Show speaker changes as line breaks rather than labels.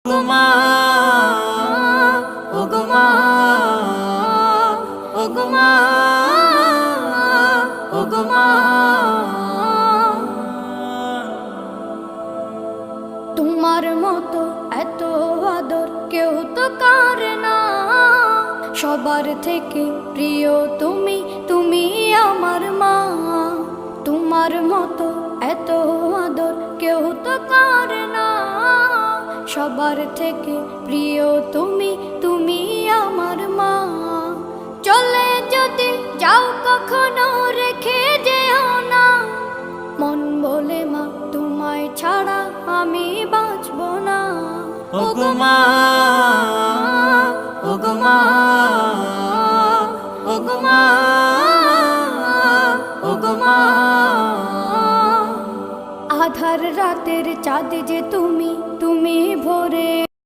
ওগো মা, ওগো মা, ওগো মা।
তোমার মতো এত আদর কেউ তো করে না, সবার থেকে প্রিয় তুমি, তুমি আমার মা। তোমার মতো এত আদর কেউ তো করে না, সবার থেকে প্রিয় তুমি, তুমি আমার মা। চলে যদি যাও কখনো রেখে যেও না, মন বলে মা তোমায় ছাড়া আমি বাঁচব না।
ওগো মা, ওগো মা, ওগো মা, ওগো মা।
আধার রাতের চাঁদ যে তুমি, তুমি ভোর